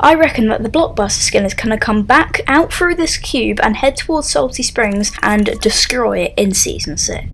I reckon that the Blockbuster skin is going to come back out through this cube and head towards Salty Springs and destroy it in Season 6.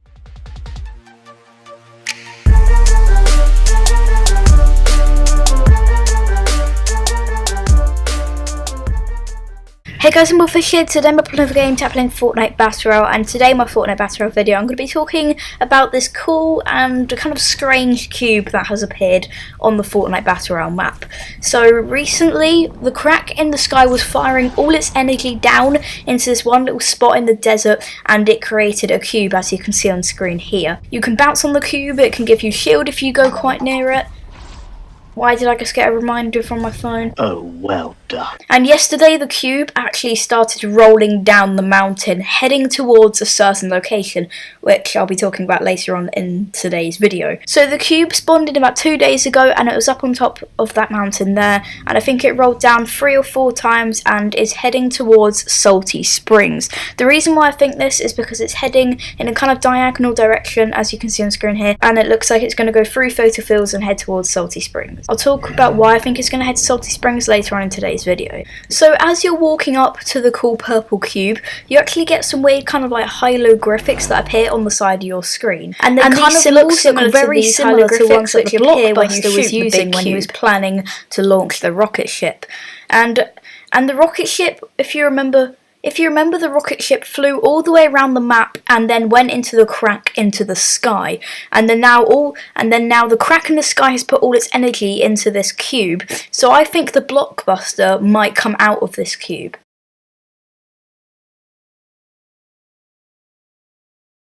Hey guys, I'm Wolfish here. Today I'm playing a game tackling Fortnite Battle Royale, and today in my Fortnite Battle Royale video I'm going to be talking about this cool and kind of strange cube that has appeared on the Fortnite Battle Royale map. So recently the crack in the sky was firing all its energy down into this one little spot in the desert, and it created a cube, as you can see on screen here. You can bounce on the cube, it can give you shield if you go quite near it. Why did I just get a reminder from my phone? Oh, well done. And yesterday the cube actually started rolling down the mountain, heading towards a certain location, which I'll be talking about later on in today's video. So the cube spawned in about 2 days ago, and it was up on top of that mountain there, and I think it rolled down 3 or 4 times and is heading towards Salty Springs. The reason why I think this is because it's heading in a kind of diagonal direction, as you can see on screen here, and it looks like it's going to go through photo fields and head towards Salty Springs. I'll talk about why I think it's going to head to Salty Springs later on in today's video. So as you're walking up to the cool purple cube, you actually get some weird kind of like hieroglyphics that appear on the side of your screen. And they kind of look very similar to ones that appear when you was using when he was planning to launch the rocket ship. And the rocket ship, if you remember, the rocket ship flew all the way around the map and then went into the crack into the sky. And then now the crack in the sky has put all its energy into this cube. So I think the Blockbuster might come out of this cube.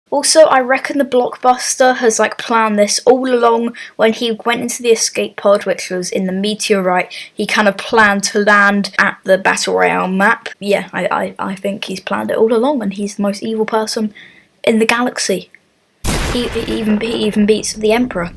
Also, I reckon the Blockbuster has planned this all along. When he went into the escape pod, which was in the meteorite, he kind of planned to land at the Battle Royale map. Yeah, I think he's planned it all along, and he's the most evil person in the galaxy. He even beats the Emperor.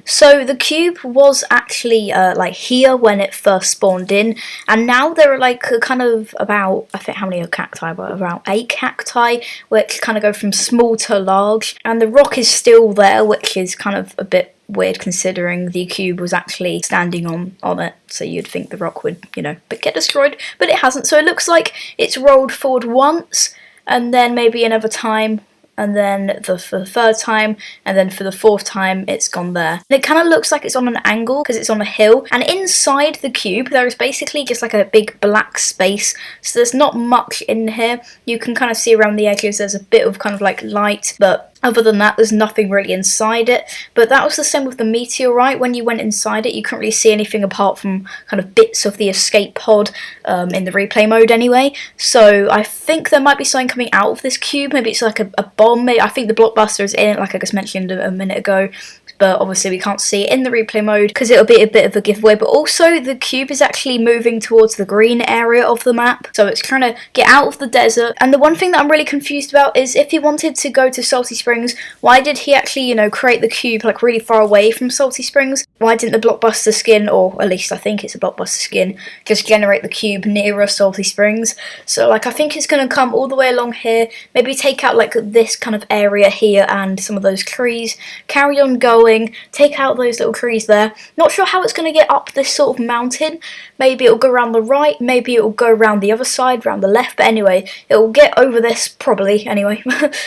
So the cube was actually here when it first spawned in, and now there are kind of about, I think how many are cacti, but about 8 cacti, which kind of go from small to large, and the rock is still there, which is kind of a bit weird considering the cube was actually standing on it, so you'd think the rock would, get destroyed, but it hasn't. So it looks like it's rolled forward once, and then maybe another time, and then for the 3rd time, and then for the 4th time it's gone there. And it kind of looks like it's on an angle because it's on a hill, and inside the cube there is basically just a big black space, so there's not much in here. You can kind of see around the edges there's a bit of kind of light, but other than that, there's nothing really inside it. But that was the same with the meteorite. When you went inside it, you couldn't really see anything apart from kind of bits of the escape pod in the replay mode anyway. So I think there might be something coming out of this cube. Maybe it's like a bomb. I think the Blockbuster is in it, like I just mentioned a minute ago. But obviously we can't see it in the replay mode because it'll be a bit of a giveaway. But also the cube is actually moving towards the green area of the map, so it's trying to get out of the desert. And the one thing that I'm really confused about is if he wanted to go to Salty Springs, why did he actually, create the cube really far away from Salty Springs? Why didn't the Blockbuster skin, or at least I think it's a Blockbuster skin, just generate the cube nearer Salty Springs? So I think it's going to come all the way along here, maybe take out this kind of area here and some of those trees, carry on going, take out those little trees there. Not sure how it's going to get up this sort of mountain. Maybe it'll go around the right, maybe it'll go around the other side, around the left, but anyway, it'll get over this probably anyway,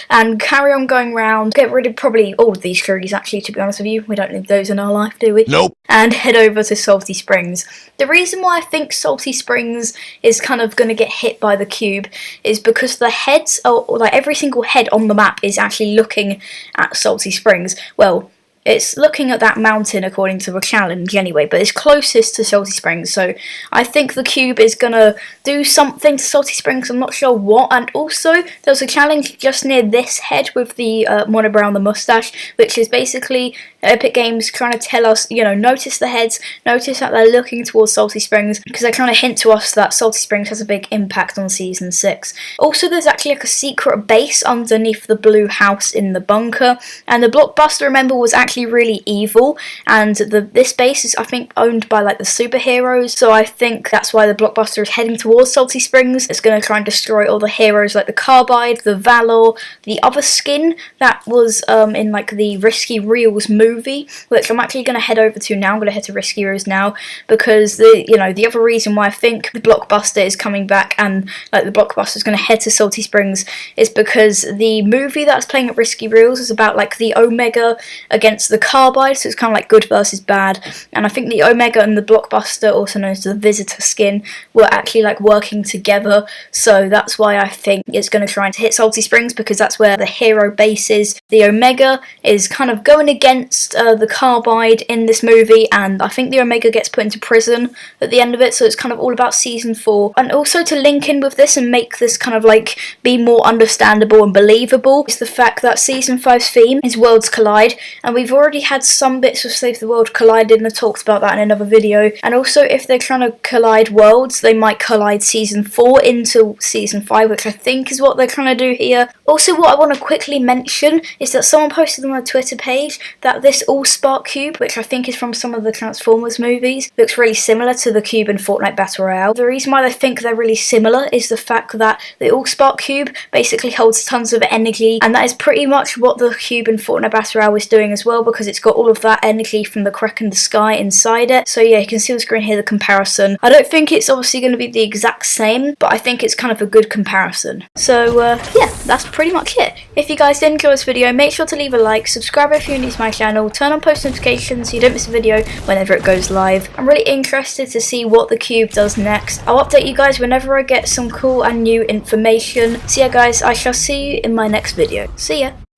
and carry on going round, get rid of probably all of these trees actually, to be honest with you. We don't need those in our life, do we? Nope. And head over to Salty Springs. The reason why I think Salty Springs is kind of going to get hit by the cube is because the heads, or every single head on the map is actually looking at Salty Springs. Well, it's looking at that mountain according to the challenge anyway, but it's closest to Salty Springs, so I think the cube is going to do something to Salty Springs, I'm not sure what. And also, there's a challenge just near this head with the monobrow, the mustache, which is basically Epic Games trying to tell us, notice the heads, notice that they're looking towards Salty Springs, because they're trying to hint to us that Salty Springs has a big impact on Season 6. Also, there's actually a secret base underneath the blue house in the bunker, and the Blockbuster, remember, was actually really evil, and this base is, I think, owned by the superheroes, so I think that's why the Blockbuster is heading towards Salty Springs. It's going to try and destroy all the heroes like the Carbide, the Valor, the other skin that was in the Risky Reels movie movie, which I'm actually going to head over to now. I'm going to head to Risky Rows now, because the other reason why I think the Blockbuster is coming back and like the Blockbuster is going to head to Salty Springs is because the movie that's playing at Risky Rows is about like the Omega against the Carbide, so it's kind of like good versus bad. And I think the Omega and the Blockbuster, also known as the Visitor skin, were actually like working together. So that's why I think it's going to try to hit Salty Springs, because that's where the hero base is. The Omega is kind of going against the Carbide in this movie, and I think the Omega gets put into prison at the end of it. So it's kind of all about season 4. And also to link in with this and make this kind of like be more understandable and believable is the fact that season 5's theme is Worlds Collide, and we've already had some bits of Save the World collided, and I talked about that in another video. And also, if they're trying to collide worlds, they might collide season 4 into season 5, which I think is what they're trying to do here. Also, what I want to quickly mention is that someone posted on my Twitter page that this All-Spark cube, which I think is from some of the Transformers movies, looks really similar to the cube in Fortnite Battle Royale. The reason why they think they're really similar is the fact that the All-Spark cube basically holds tons of energy, and that is pretty much what the cube in Fortnite Battle Royale is doing as well, because it's got all of that energy from the crack in the sky inside it. So yeah, you can see on the screen here the comparison. I don't think it's obviously going to be the exact same, but I think it's kind of a good comparison. So yeah, that's pretty much it. If you guys did enjoy this video, make sure to leave a like, subscribe if you're new to my channel, turn on post notifications so you don't miss a video whenever it goes live. I'm really interested to see what the cube does next. I'll update you guys whenever I get some cool and new information. So yeah guys, I shall see you in my next video. See ya!